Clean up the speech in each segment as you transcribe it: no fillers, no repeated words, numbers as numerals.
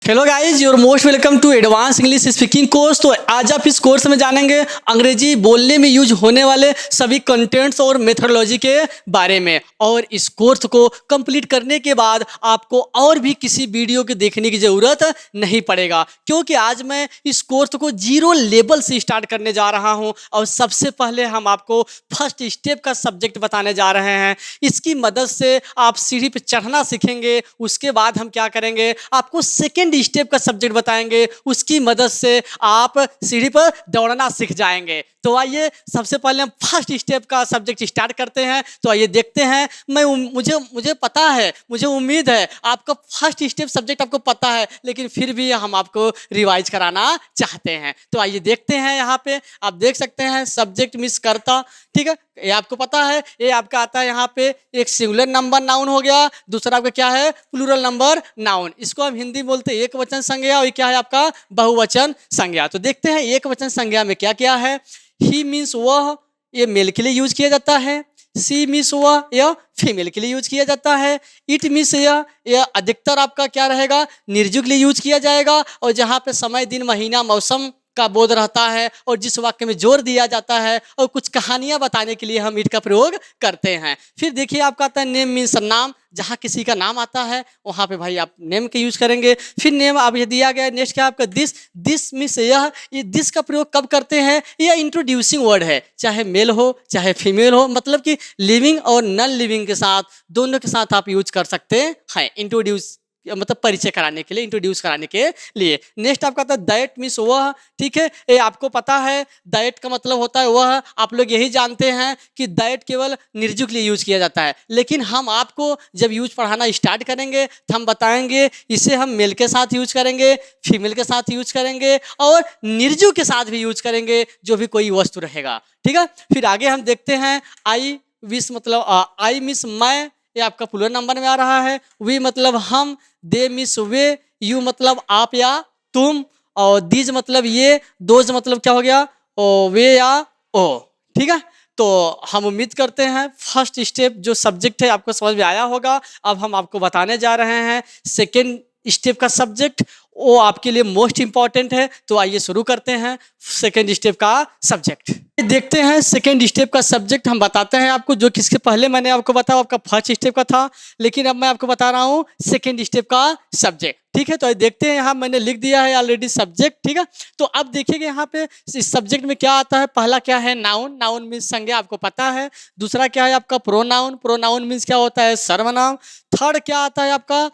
Hello guys, your most welcome to advance English speaking course. तो आज आप इस कोर्स में जानेंगे अंग्रेजी बोलने में यूज होने वाले सभी कंटेंट्स और मेथोडोलॉजी के बारे में। और इस कोर्स को कंप्लीट करने के बाद आपको और भी किसी वीडियो के देखने की ज़रूरत नहीं पड़ेगा, क्योंकि आज मैं इस कोर्स को जीरो लेवल से स्टार्ट करने जा रहा हूँ। और सबसे पहले हम आपको फर्स्ट स्टेप का सब्जेक्ट बताने जा रहे हैं। इसकी मदद से आप सीढ़ी पर चढ़ना सीखेंगे। उसके बाद हम क्या करेंगे, आपको सेकेंड स्टेप का सब्जेक्ट बताएंगे। उसकी मदद से आप सीढ़ी पर दौड़ना सीख जाएंगे। तो आइए सबसे पहले हम फर्स्ट स्टेप का सब्जेक्ट स्टार्ट करते हैं। तो आइए देखते हैं। मुझे पता है, मुझे उम्मीद है आपका फर्स्ट स्टेप सब्जेक्ट आपको पता है, लेकिन फिर भी हम आपको रिवाइज कराना चाहते हैं। तो आइए देखते हैं। यहाँ पे आप देख सकते हैं सब्जेक्ट मिस करता, ठीक है, ये आपको पता है। ये आपका आता है यहाँ पे एक सिंगुलर नंबर नाउन हो गया, दूसरा आपका क्या है, प्लूरल नंबर नाउन। इसको हम हिंदी में बोलते हैं एक वचन संज्ञा, और ये क्या है आपका बहुवचन संज्ञा। तो देखते हैं एक वचन संज्ञा में क्या क्या है। ही मीन्स वह, ये मेल के लिए यूज किया जाता है। सी मीन्स वह, यह फीमेल के लिए यूज किया जाता है। इट मीन्स यह अधिकतर आपका क्या रहेगा, निर्जुक के लिए यूज किया जाएगा। और जहाँ पे समय, दिन, महीना, मौसम का बोध रहता है, और जिस वाक्य में जोर दिया जाता है और कुछ कहानियां बताने के लिए हम इट का प्रयोग करते हैं। फिर देखिए आपका आता है नेम मीन्स नाम, जहाँ किसी का नाम आता है वहाँ पे भाई आप नेम के यूज करेंगे। फिर नेम अब ये दिया गया है। नेक्स्ट क्या आपका दिस मीन्स यह, ये दिस का प्रयोग कब करते हैं, यह इंट्रोड्यूसिंग वर्ड है, चाहे मेल हो चाहे फीमेल हो, मतलब कि लिविंग और नॉन लिविंग के साथ दोनों के साथ आप यूज कर सकते हैं। इंट्रोड्यूस मतलब परिचय कराने के लिए, इंट्रोड्यूस कराने के लिए। नेक्स्ट आपका आता है दैट मीन्स वह, ठीक है, ये आपको पता है दैट का मतलब होता है वह। आप लोग यही जानते हैं कि दैट केवल निर्जुक के लिए यूज किया जाता है, लेकिन हम आपको जब यूज पढ़ाना स्टार्ट करेंगे तो हम बताएंगे इसे हम मेल के साथ यूज करेंगे, फीमेल के साथ यूज करेंगे और निर्जुक के साथ भी यूज करेंगे, जो भी कोई वस्तु रहेगा, ठीक है। फिर आगे हम देखते हैं आई विश, मतलब आई मिस मैं, ये आपका प्लूरल नंबर में आ रहा है। वी मतलब हम, दे मिस वे, यू मतलब आप या तुम, और दीज मतलब ये, दोज मतलब क्या हो गया, ओ वे या ओ, ठीक है। तो हम उम्मीद करते हैं फर्स्ट स्टेप जो सब्जेक्ट है आपको समझ में आया होगा। अब हम आपको बताने जा रहे हैं सेकेंड स्टेप का सब्जेक्ट, वो आपके लिए मोस्ट इंपॉर्टेंट है। तो आइए शुरू करते हैं सेकेंड स्टेप का सब्जेक्ट। देखते हैं सेकेंड स्टेप का सब्जेक्ट हम बताते हैं आपको, जो किसके पहले मैंने आपको बताया आपका फर्स्ट स्टेप का था, लेकिन अब मैं आपको बता रहा हूँ सेकेंड स्टेप का सब्जेक्ट, ठीक है। तो देखते हैं, यहाँ मैंने लिख दिया है ऑलरेडी सब्जेक्ट, ठीक है। तो अब देखिएगा यहाँ पे इस सब्जेक्ट में क्या आता है। पहला क्या है, नाउन, नाउन मीन्स संज्ञा, आपको पता है। दूसरा क्या है आपका प्रोनाउन, प्रोनाउन मीन्स क्या होता है, सर्वनाम। थर्ड क्या आता है आपका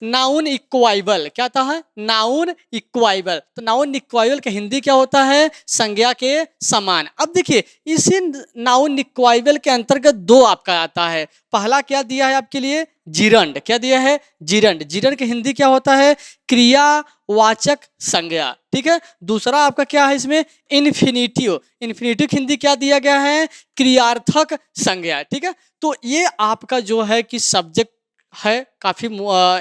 नाउन इक्वाइबल, क्या आता है, नाउन इक्वाइबल। तो नाउन इक्वाइबल का हिंदी क्या होता है, संज्ञा के समान। अब देखिए इसी नाउन इक्वाइबल के अंतर्गत दो आपका आता है। पहला क्या दिया है आपके लिए, जिरंड, क्या दिया है, जिरंड। जिरंड की हिंदी क्या होता है, क्रियावाचक संज्ञा, ठीक है। दूसरा आपका क्या है इसमें, इन्फिनिटिव, इन्फिनिटिव की हिंदी क्या दिया गया है, क्रियार्थक संज्ञा, ठीक है। तो ये आपका जो है कि सब्जेक्ट है, काफ़ी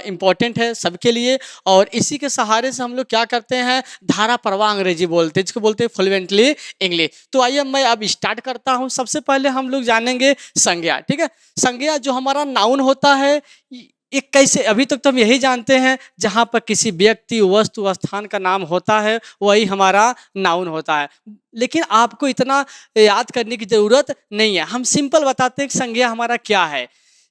इम्पोर्टेंट है सबके लिए। और इसी के सहारे से हम लोग क्या करते हैं, धारा प्रवाह अंग्रेजी बोलते हैं, जिसको बोलते हैं फ्लुएंटली इंग्लिश। तो आइए मैं अब स्टार्ट करता हूं। सबसे पहले हम लोग जानेंगे संज्ञा, ठीक है। संज्ञा जो हमारा नाउन होता है, एक कैसे, अभी तक तो हम यही जानते हैं जहाँ पर किसी व्यक्ति, वस्तु, स्थान का नाम होता है वही हमारा नाउन होता है। लेकिन आपको इतना याद करने की ज़रूरत नहीं है। हम सिंपल बताते हैं कि संज्ञा हमारा क्या है।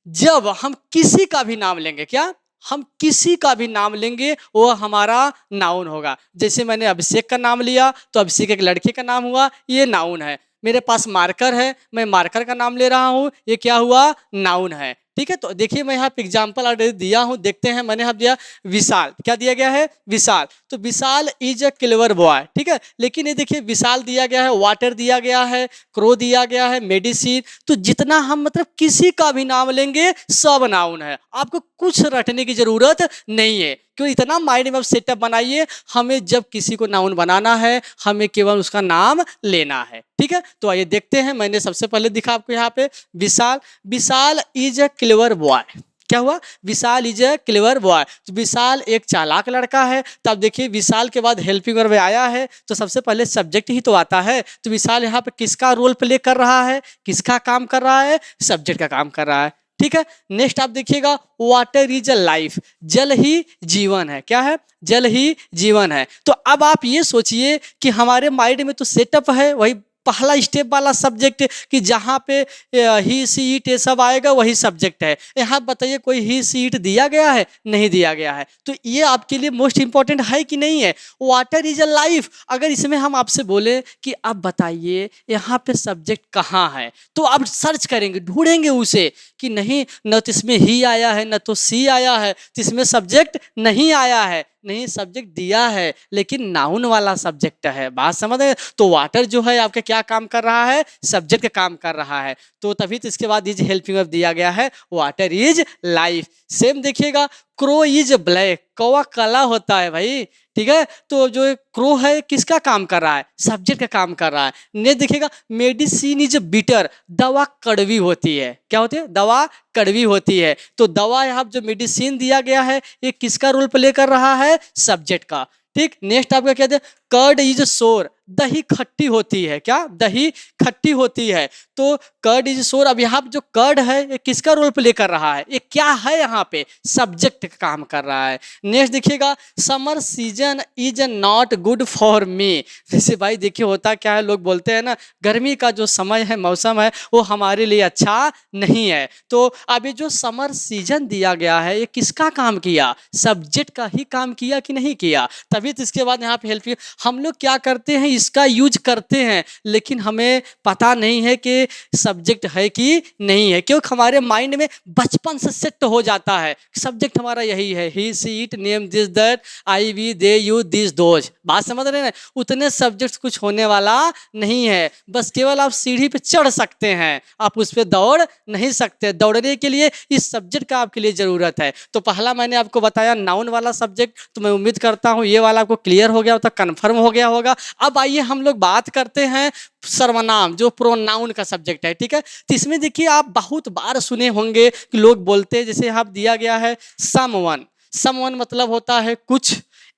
जब हम किसी का भी नाम लेंगे, क्या हम किसी का भी नाम लेंगे, वो हमारा नाउन होगा। जैसे मैंने अभिषेक का नाम लिया तो अभिषेक एक लड़के का नाम हुआ, ये नाउन है। मेरे पास मार्कर है, मैं मार्कर का नाम ले रहा हूँ, ये क्या हुआ, नाउन है, ठीक है। तो देखिए मैं यहाँ पे एग्जाम्पल ऑलरेडी दिया हूँ, देखते हैं। मैंने यहाँ दिया विशाल, क्या दिया गया है, विशाल। तो विशाल इज अ क्लेवर बॉय, ठीक है। लेकिन ये देखिए विशाल दिया गया है, वाटर दिया गया है, क्रो दिया गया है, मेडिसिन। तो जितना हम मतलब किसी का भी नाम लेंगे सब नाउन है, आपको कुछ रटने की जरूरत नहीं है। क्यों, इतना माइंड में सेटअप बनाइए, हमें जब किसी को नाउन बनाना है हमें केवल उसका नाम लेना है, ठीक है। तो आइए देखते हैं। मैंने सबसे पहले दिखा आपको यहाँ पे विशाल, विशाल इज अ क्लेवर बॉय, क्या हुआ, विशाल इज अ क्लेवर बॉय। तो विशाल एक चालाक लड़का है। तो अब देखिए विशाल के बाद हेल्पिंग वर्ब आया है, तो सबसे पहले सब्जेक्ट ही तो आता है। तो विशाल यहाँ पे किसका रोल प्ले कर रहा है, किसका काम कर रहा है, सब्जेक्ट का काम कर रहा है, ठीक है। नेक्स्ट आप देखिएगा, वाटर इज अ लाइफ, जल ही जीवन है। क्या है? जल ही जीवन है। तो अब आप ये सोचिए कि हमारे माइंड में तो सेटअप है वही पहला स्टेप वाला सब्जेक्ट, कि जहाँ पे ही सी इट ये सब आएगा वही सब्जेक्ट है। यहाँ बताइए कोई ही सी इट दिया गया है? नहीं दिया गया है। तो ये आपके लिए मोस्ट इंपॉर्टेंट है कि नहीं है? Water is a life. अगर इसमें हम आपसे बोले कि आप बताइए यहाँ पे सब्जेक्ट कहाँ है, तो आप सर्च करेंगे, ढूंढेंगे उसे कि नहीं, न तो इसमें ही आया है न तो सी आया है, तो इसमें सब्जेक्ट नहीं आया है। नहीं, सब्जेक्ट दिया है लेकिन नाउन वाला सब्जेक्ट है। बात समझ रहे? तो वाटर जो है आपका क्या काम कर रहा है? सब्जेक्ट का काम कर रहा है। तो तभी तो इसके बाद इज हेल्पिंग वर्ब दिया गया है, वाटर इज लाइफ। सेम देखिएगा, क्रो इज ब्लैक, कौवा काला होता है भाई, ठीक है। तो जो क्रो है किसका काम कर रहा है? सब्जेक्ट का काम कर रहा है। नेक्स्ट देखिएगा, मेडिसिन इज बिटर, दवा कड़वी होती है। क्या होती है? दवा कड़वी होती है। तो दवा यहाँ जो मेडिसिन दिया गया है ये किसका रोल प्ले कर रहा है? सब्जेक्ट का। ठीक। नेक्स्ट आपका कहते हैं, कर्ड इज सोर, दही खट्टी होती है। क्या? दही खट्टी होती है। तो कर्ड इज सोर, अब यहाँ जो कर्ड है ये किसका रोल प्ले कर रहा है? ये क्या है? यहाँ पे सब्जेक्ट का काम कर रहा है। नेक्स्ट देखिएगा, summer season is not good for me. जैसे भाई देखिए होता क्या है, लोग बोलते हैं ना गर्मी का जो समय है, मौसम है, वो हमारे लिए अच्छा नहीं है। तो अभी जो समर सीजन दिया गया है ये किसका काम किया? सब्जेक्ट का ही काम किया कि नहीं किया? तभी तो इसके बाद यहाँ पे हेल्प, हम लोग क्या करते हैं, इसका यूज करते हैं लेकिन हमें पता नहीं है कि सब्जेक्ट है कि नहीं है, क्योंकि हमारे माइंड में बचपन से सेट हो जाता है सब्जेक्ट हमारा यही है, he she it name this that I we they you this those. बात समझ रहे हैं? उतने सब्जेक्ट्स कुछ होने वाला नहीं है, बस केवल आप सीढ़ी पे चढ़ सकते हैं, आप उस पर दौड़ नहीं सकते। दौड़ने के लिए इस सब्जेक्ट का आपके लिए जरूरत है। तो पहला मैंने आपको बताया नाउन वाला सब्जेक्ट, तो मैं उम्मीद करता हूँ ये वाला आपको क्लियर हो गया होता, कंफर्म हो गया होगा। अब आइए हम लोग बात करते हैं सर्वनाम, जो प्रोनाउन का सब्जेक्ट है। ठीक है। तो इसमें देखिए आप बहुत बार सुने होंगे कि लोग बोलते हैं, जैसे यहाँ दिया गया है समवन। समवन मतलब होता है कुछ,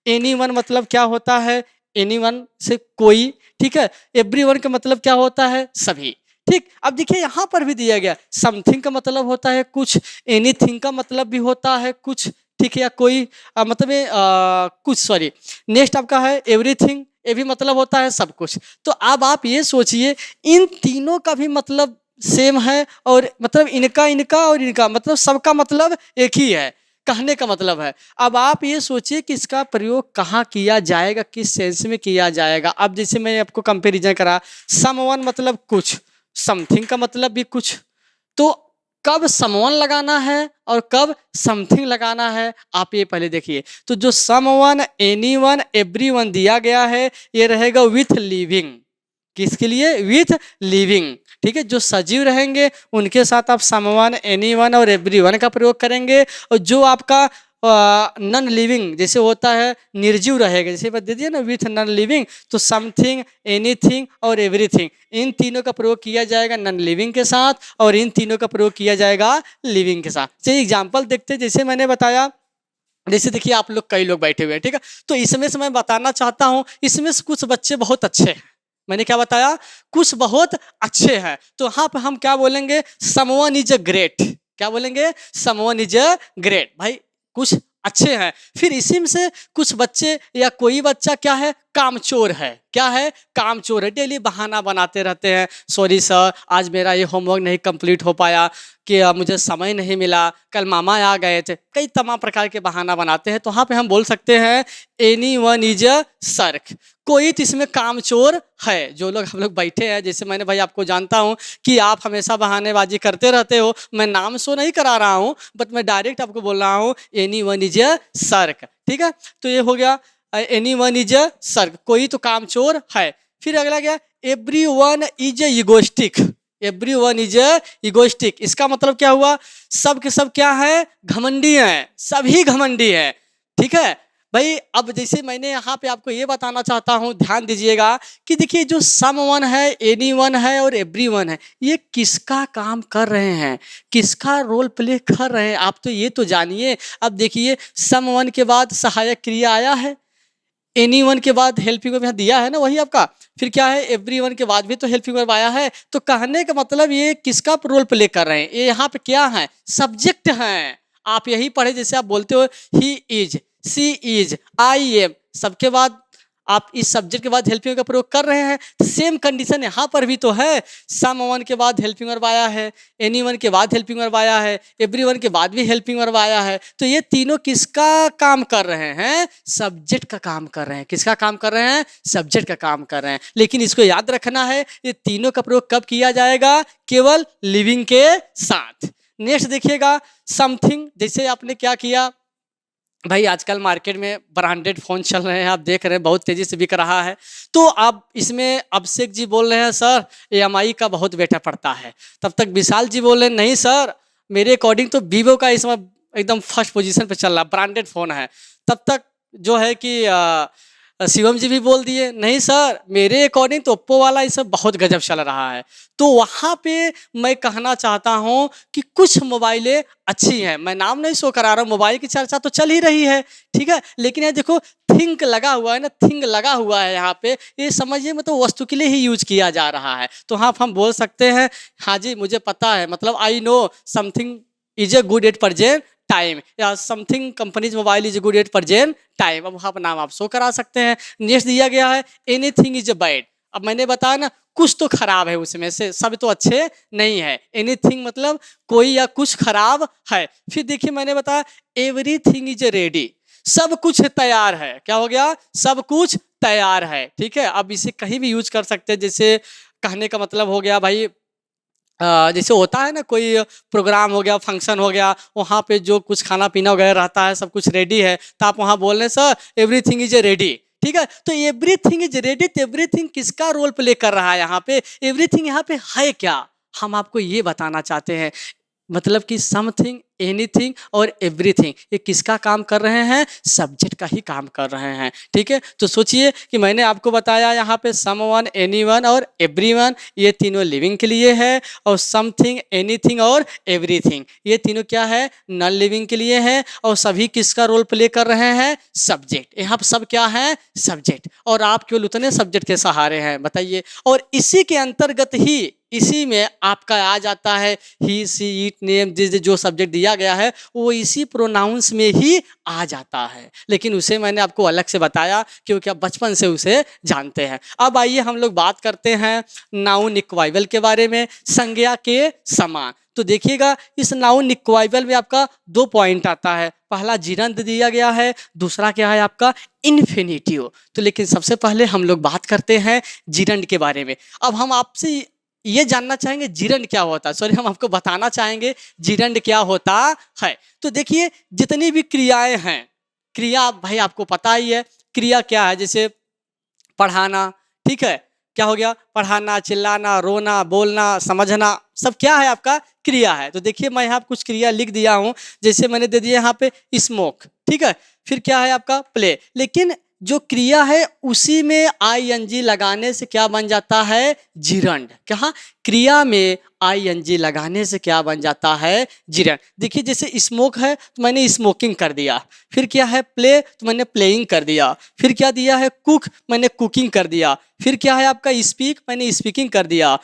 एनीवन मतलब क्या होता है? एनीवन से कोई। ठीक है। एवरीवन का मतलब क्या होता है? सभी। ठीक। अब देखिए यहाँ पर भी दिया गया, समथिंग का मतलब होता है कुछ, एनीथिंग का मतलब भी होता है कुछ, ठीक है, या कोई मतलब कुछ, सॉरी। नेक्स्ट आपका है एवरीथिंग, ये भी मतलब होता है सब कुछ। तो अब आप ये सोचिए इन तीनों का भी मतलब सेम है, और मतलब इनका इनका और इनका मतलब सबका मतलब एक ही है, कहने का मतलब है। अब आप ये सोचिए कि इसका प्रयोग कहाँ किया जाएगा, किस सेंस में किया जाएगा। अब जैसे मैंने आपको कंपेरिजन करा, समवन मतलब कुछ, समथिंग का मतलब भी कुछ, तो कब समवन लगाना है और कब समथिंग लगाना है आप ये पहले देखिए। तो जो समवन, एनीवन, एवरीवन दिया गया है ये रहेगा विथ लिविंग। किसके लिए? With living. ठीक है। जो सजीव रहेंगे उनके साथ आप समवन, एनीवन और एवरीवन का प्रयोग करेंगे, और जो आपका नॉन लिविंग जैसे होता है, निर्जीव रहेगा, जैसे बात दे दिया ना विथ नॉन लिविंग, तो समथिंग, एनीथिंग और एवरीथिंग, इन तीनों का प्रयोग किया जाएगा नॉन लिविंग के साथ, और इन तीनों का प्रयोग किया जाएगा लिविंग के साथ। चलिए एग्जाम्पल देखते हैं। जैसे मैंने बताया, जैसे देखिए आप लोग कई लोग बैठे हुए हैं, ठीक है। तो इसमें से मैं बताना चाहता हूँ, इसमें से कुछ बच्चे बहुत अच्छे हैं। मैंने क्या बताया? कुछ बहुत अच्छे हैं। तो यहाँ पे हम क्या बोलेंगे? Someone is a great. क्या बोलेंगे? Someone is a great. भाई कुछ अच्छे हैं। फिर इसी में से कुछ बच्चे या कोई बच्चा क्या है? कामचोर है। क्या है? कामचोर है। डेली बहाना बनाते रहते हैं, सॉरी सर आज मेरा ये होमवर्क नहीं कंप्लीट हो पाया, कि मुझे समय नहीं मिला, कल मामा आ गए थे, कई तमाम प्रकार के बहाना बनाते हैं। तो वहाँ पे हम बोल सकते हैं एनीवन इज अ सर्क। कोई तो इसमें कामचोर है। जो लोग हम लोग बैठे हैं, जैसे मैंने भाई आपको जानता हूँ कि आप हमेशा बहानेबाजी करते रहते हो, मैं नाम शो नहीं करा रहा हूँ, बट मैं डायरेक्ट आपको बोल रहा हूँ एनीवन इज अ सर्क। ठीक है। तो ये हो गया एनीवन इज अ सर्क, कोई तो कामचोर है। फिर अगला क्या? Everyone is egoistic. Everyone is egoistic, इसका मतलब क्या हुआ? सब के सब क्या है? घमंडी हैं, सभी घमंडी हैं। ठीक है भाई। अब जैसे मैंने यहाँ पे आपको ये बताना चाहता हूँ, ध्यान दीजिएगा कि देखिए जो समवन है, एनीवन है और एवरीवन है, ये किसका काम कर रहे हैं, किसका रोल प्ले कर रहे हैं, आप तो ये तो जानिए। अब देखिए समवन के बाद सहायक क्रिया आया है, एनीवन के बाद हेल्पिंग वर्ब यहाँ दिया है ना, वही आपका। फिर क्या है, एवरीवन के बाद भी तो हेल्पिंग वर्ब आया है। तो कहने का मतलब ये किसका रोल प्ले कर रहे हैं, ये यहाँ पे क्या है, सब्जेक्ट हैं। आप यही पढ़े, जैसे आप बोलते हो he is, she is, I am, सबके बाद आप इस सब्जेक्ट के बाद हेल्पिंग का प्रयोग कर रहे हैं। तो सेम कंडीशन यहाँ पर भी तो है। समवन के बाद हेल्पिंग वर्ब आया है, एनीवन के बाद हेल्पिंग वर्ब आया है, एवरीवन के बाद भी हेल्पिंग वर्ब आया है। तो ये तीनों किसका काम कर रहे हैं, सब्जेक्ट का काम कर रहे हैं। किसका काम कर रहे हैं, सब्जेक्ट का काम कर रहे हैं। लेकिन इसको याद रखना है, ये तीनों का प्रयोग कब किया जाएगा, केवल लिविंग के साथ। नेक्स्ट देखिएगा, समथिंग। जैसे आपने क्या किया भाई, आजकल मार्केट में ब्रांडेड फ़ोन चल रहे हैं, आप देख रहे हैं बहुत तेज़ी से बिक रहा है। तो आप इसमें अभिषेक जी बोल रहे हैं सर EMI का बहुत बेटा पड़ता है। तब तक विशाल जी बोल रहे हैं नहीं सर, मेरे अकॉर्डिंग तो वीवो का इस समय एकदम फर्स्ट पोजीशन पे चल रहा है, ब्रांडेड फ़ोन है। तब तक जो है कि शिवम जी भी बोल दिए नहीं सर, मेरे अकॉर्डिंग तो ओप्पो वाला इस सब बहुत गजब चल रहा है। तो वहाँ पे मैं कहना चाहता हूँ कि कुछ मोबाइलें अच्छी हैं, मैं नाम नहीं शो करा रहा हूँ, मोबाइल की चर्चा तो चल ही रही है, ठीक है। लेकिन ये देखो थिंक लगा हुआ है ना, थिंग लगा हुआ है यहाँ पे, ये समझिए मतलब वस्तु के लिए ही यूज किया जा रहा है। तो हाँ, हम बोल सकते हैं हाँ जी मुझे पता है, मतलब I know something is a good at present time, या something companies mobile is good at present time. अब वहाँ पर नाम आप शो करा सकते हैं। नेक्स्ट दिया गया है एनीथिंग इज बैड। अब मैंने बताया ना कुछ तो खराब है उसमें से, सब तो अच्छे नहीं है। एनीथिंग मतलब कोई या कुछ खराब है। फिर देखिए मैंने बताया एवरीथिंग इज रेडी, सब कुछ तैयार है। क्या हो गया, सब कुछ तैयार है, ठीक है। अब इसे कहीं भी यूज कर सकते हैं। जैसे कहने का मतलब हो गया भाई, जैसे होता है ना कोई प्रोग्राम हो गया, फंक्शन हो गया, वहाँ पे जो कुछ खाना पीना वगैरह रहता है सब कुछ रेडी है, तो आप वहाँ बोल रहे हैं सर एवरीथिंग इज रेडी, ठीक है। तो एवरीथिंग इज रेडी, तो एवरीथिंग किसका रोल प्ले कर रहा है यहाँ पे, एवरीथिंग यहाँ पे है क्या, हम आपको ये बताना चाहते हैं। मतलब कि समथिंग, एनीथिंग और एवरीथिंग ये किसका काम कर रहे हैं, सब्जेक्ट का ही काम कर रहे हैं, ठीक है। तो सोचिए कि मैंने आपको बताया यहाँ पे समवन, एनीवन और एवरीवन, ये तीनों लिविंग के लिए है, और समथिंग, एनीथिंग और एवरीथिंग ये तीनों क्या है, नॉन लिविंग के लिए है। और सभी किसका रोल प्ले कर रहे हैं, सब्जेक्ट। यहाँ पर सब क्या है, सब्जेक्ट, और आप केवल उतने सब्जेक्ट के सहारे हैं, बताइए। और इसी के अंतर्गत ही, इसी में आपका आ जाता है he, she, it, name, this, जो सब्जेक्ट दिया गया है वो इसी प्रोनाउंस में ही आ जाता है। लेकिन उसे मैंने आपको अलग से बताया क्योंकि आप बचपन से उसे जानते हैं। अब आइए हम लोग बात करते हैं नाउन इक्वाइवल के बारे में, संज्ञा के समान। तो देखिएगा इस नाउन इक्वाइवल में आपका 2 पॉइंट आता है। पहला जिरंद दिया गया है, दूसरा क्या है आपका इन्फिनिटिव। तो लेकिन सबसे पहले हम लोग बात करते हैं जिरंड के बारे में। अब हम आपसे ये जानना चाहेंगे जिरंड क्या होता है, सॉरी हम आपको बताना चाहेंगे जिरंड क्या होता है। तो देखिए जितनी भी क्रियाएं हैं, क्रिया भाई आपको पता ही है क्रिया क्या है, जैसे पढ़ाना, ठीक है, क्या हो गया, पढ़ाना, चिल्लाना, रोना, बोलना, समझना, सब क्या है आपका क्रिया है। तो देखिए मैं यहाँ कुछ क्रिया लिख दिया हूँ, जैसे मैंने दे दिया यहाँ पे स्मोक, ठीक है। फिर क्या है आपका प्ले, लेकिन जो क्रिया है उसी में ING लगाने से क्या बन जाता है, जिरंड। क्या, क्रिया में ING लगाने से क्या बन जाता है, जिरंड। देखिए जैसे स्मोक है तो मैंने स्मोकिंग कर दिया, फिर क्या है प्ले तो मैंने प्लेइंग कर दिया, फिर क्या दिया है कुक, मैंने कुकिंग कर दिया, फिर क्या है आपका स्पीक, मैंने स्पीकिंग कर दिया,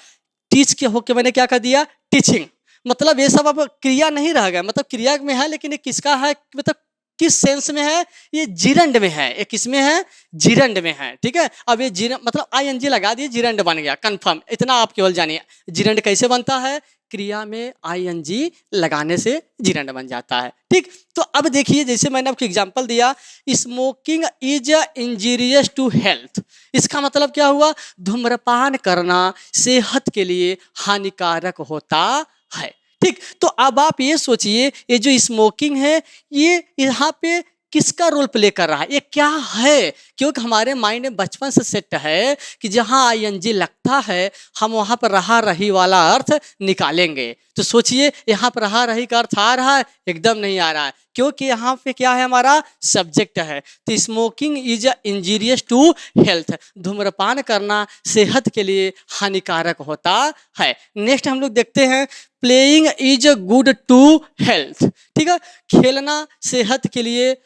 टीच के होके मैंने क्या कर दिया, टीचिंग। मतलब ये सब अब क्रिया नहीं रह गया, मतलब क्रिया में है लेकिन ये किसका है, मतलब किस सेंस में है, ये जिरंड में है। ये किसमें है, जिरंड में है, ठीक है। अब ये जिरंड मतलब ING लगा दिए, जिरंड बन गया, कंफर्म। इतना आप केवल जानिए जिरंड कैसे बनता है, क्रिया में ING लगाने से जिरंड बन जाता है, ठीक। तो अब देखिए जैसे मैंने आपको एग्जांपल दिया, smoking is injurious to health. इसका मतलब क्या हुआ, धूम्रपान करना सेहत के लिए हानिकारक होता है, ठीक। तो अब आप ये सोचिए ये जो स्मोकिंग है ये यहाँ पे किसका रोल प्ले कर रहा है, ये क्या है, क्योंकि हमारे माइंड में बचपन से सेट है कि जहाँ ING लगता है हम वहाँ पर रहा रही वाला अर्थ निकालेंगे। तो सोचिए यहाँ पर रहा रही का अर्थ आ रहा है, एकदम नहीं आ रहा है, क्योंकि यहाँ पे क्या है, हमारा सब्जेक्ट है। तो smoking is injurious to health, धूम्रपान करना सेहत के लिए हानिकारक होता है। नेक्स्ट हम लोग देखते हैं playing is good to health, ठीक है। खेलना सेहत के लिए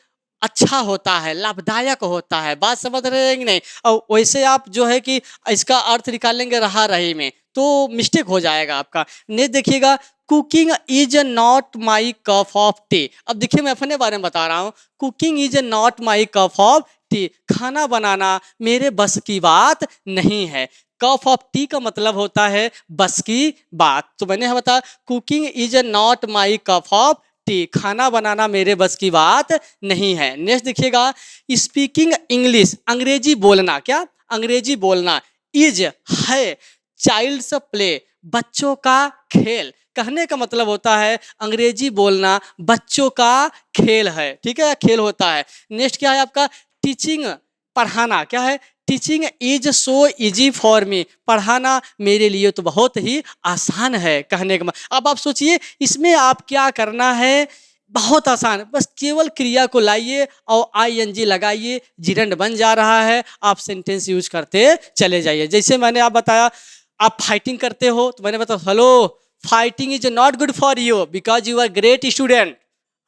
अच्छा होता है, लाभदायक होता है। बात समझ रहे हैं कि नहीं? और वैसे आप जो है कि इसका अर्थ निकालेंगे रहा रही में तो मिस्टेक हो जाएगा आपका। नेक्स्ट देखिएगा, cooking is not my cup of T. अब देखिए मैं अपने बारे में बता रहा हूँ, cooking is not my cup of T. खाना बनाना मेरे बस की बात नहीं है। कप ऑफ टी का मतलब होता है बस की बात। तो मैंने बताया cooking is not my cup of T, खाना बनाना मेरे बस की बात नहीं है। नेक्स्ट देखिएगा, स्पीकिंग इंग्लिश, अंग्रेजी बोलना, क्या अंग्रेजी बोलना, इज है चाइल्ड्स प्ले, बच्चों का खेल। कहने का मतलब होता है अंग्रेजी बोलना बच्चों का खेल है, ठीक है, खेल होता है। नेक्स्ट क्या है आपका, टीचिंग, पढ़ाना, क्या है, teaching is so easy for me, पढ़ाना मेरे लिए तो बहुत ही आसान है। कहने का अब आप सोचिए इसमें आप क्या करना है, बहुत आसान, बस केवल क्रिया को लाइए और आईएनजी लगाइए, जिरंड बन जा रहा है, आप सेंटेंस यूज करते चले जाइए। जैसे मैंने आप बताया आप फाइटिंग करते हो तो मैंने बताया hello, fighting is not good for you because you are great student.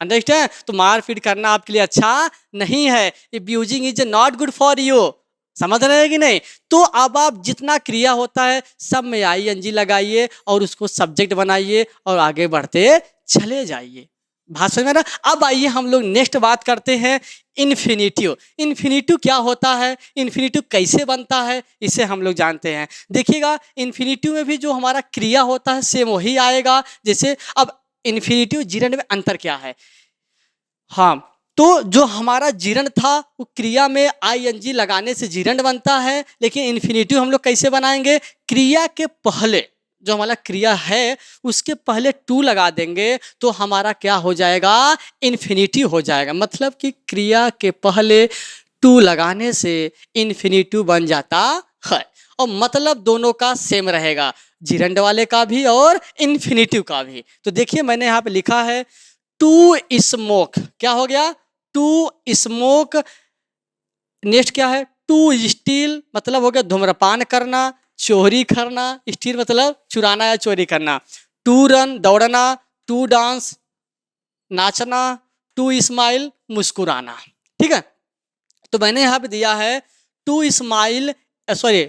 Understand? तो मारपीट करना आपके लिए अच्छा नहीं है। Abusing is not good for you, समझ रहे हैं कि नहीं? तो अब आप जितना क्रिया होता है सब में आईएनजी लगाइए और उसको सब्जेक्ट बनाइए और आगे बढ़ते चले जाइए। बात समझ में ना? अब आइए हम लोग नेक्स्ट बात करते हैं इन्फिनिटिव। इन्फिनिटिव क्या होता है, इन्फिनिटिव कैसे बनता है, इसे हम लोग जानते हैं। देखिएगा इन्फिनिटिव में भी जो हमारा क्रिया होता है सेम वही आएगा। जैसे अब इन्फिनिटिव जिरंड में अंतर क्या है? हाँ, तो जो हमारा जिरंड था वो क्रिया में आईएनजी लगाने से जिरंड बनता है, लेकिन इन्फिनिटिव हम लोग कैसे बनाएंगे, क्रिया के पहले जो हमारा क्रिया है उसके पहले टू लगा देंगे तो हमारा क्या हो जाएगा, इन्फिनिटिव हो जाएगा। मतलब कि क्रिया के पहले टू लगाने से इन्फिनिटिव बन जाता है और मतलब दोनों का सेम रहेगा, जिरंड वाले का भी और इन्फिनिटिव का भी। तो देखिए मैंने यहाँ पे लिखा है टू स्मोक, क्या हो गया, टू स्मोक। नेक्स्ट क्या है, टू स्टील, मतलब हो गया धूम्रपान करना, चोरी करना, स्टील मतलब चुराना या चोरी करना। टू रन, दौड़ना, टू डांस, नाचना, टू स्माइल, मुस्कुराना। ठीक है, तो मैंने यहाँ पे दिया है to smile, sorry,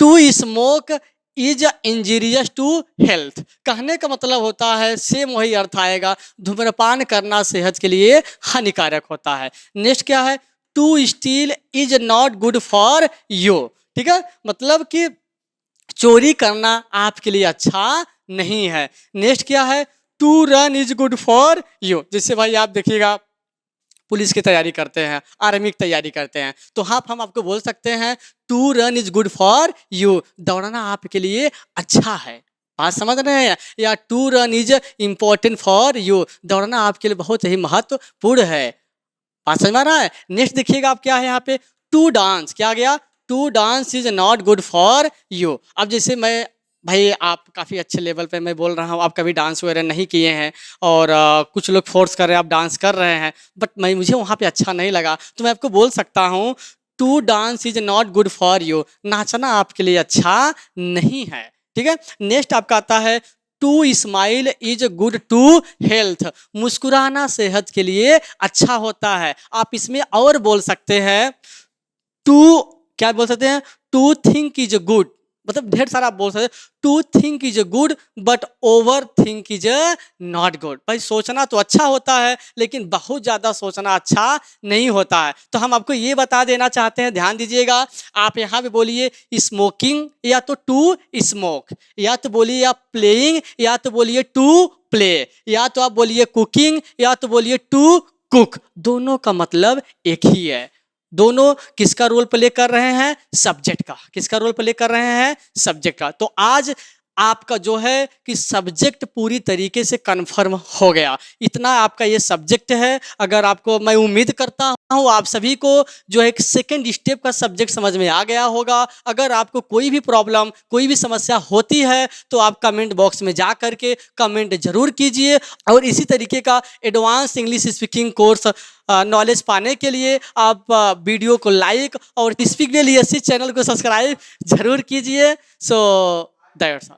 to smoke is injurious to health. कहने का मतलब होता है सेम वही अर्थ आएगा, धूम्रपान करना सेहत के लिए हानिकारक होता है। नेक्स्ट क्या है, to steal is not good for you. ठीक है, मतलब कि चोरी करना आपके लिए अच्छा नहीं है। नेक्स्ट क्या है, to run is good for you. जैसे भाई आप देखिएगा पुलिस की तैयारी करते हैं, आर्मी की तैयारी करते हैं, तो हाँ हम आपको बोल सकते हैं to run is good for you, दौड़ना आपके लिए अच्छा है। बात समझ रहे हैं? या to run is important for you, दौड़ना आपके लिए बहुत ही महत्वपूर्ण है। बात समझ में आ रहा है? नेक्स्ट देखिएगा आप क्या है यहाँ पे, टू डांस, क्या गया, to dance is not good for you. अब जैसे मैं, भाई आप काफ़ी अच्छे लेवल पे मैं बोल रहा हूँ, आप कभी डांस वगैरह नहीं किए हैं और कुछ लोग फोर्स कर रहे हैं, आप डांस कर रहे हैं, बट मुझे वहाँ पे अच्छा नहीं लगा, तो मैं आपको बोल सकता हूँ to dance is not good for you, नाचना आपके लिए अच्छा नहीं है। ठीक है, नेक्स्ट आपका आता है to smile is good to health, मुस्कुराना सेहत के लिए अच्छा होता है। आप इसमें और बोल सकते हैं टू, क्या बोल सकते हैं, टू थिंक इज गुड, मतलब ढेर सारा आप बोल सकते हैं to think is good but over think is not good. भाई सोचना तो अच्छा होता है लेकिन बहुत ज़्यादा सोचना अच्छा नहीं होता है। तो हम आपको ये बता देना चाहते हैं, ध्यान दीजिएगा, आप यहाँ पे बोलिए स्मोकिंग या तो टू स्मोक, या तो बोलिए आप प्लेइंग या तो बोलिए टू प्ले, या तो आप बोलिए कुकिंग या तो बोलिए टू कुक, दोनों का मतलब एक ही है। दोनों किसका रोल प्ले कर रहे हैं, सब्जेक्ट का। किसका रोल प्ले कर रहे हैं, सब्जेक्ट का। तो आज आपका जो है कि सब्जेक्ट पूरी तरीके से कंफर्म हो गया। इतना आपका ये सब्जेक्ट है। अगर आपको, मैं उम्मीद करता हूँ आप सभी को जो एक सेकंड स्टेप का सब्जेक्ट समझ में आ गया होगा। अगर आपको कोई भी प्रॉब्लम, कोई भी समस्या होती है तो आप कमेंट बॉक्स में जा करके कमेंट जरूर कीजिए। और इसी तरीके का advance English speaking course knowledge पाने के लिए आप वीडियो को लाइक और स्पीक डेली चैनल को सब्सक्राइब जरूर कीजिए। So that's all.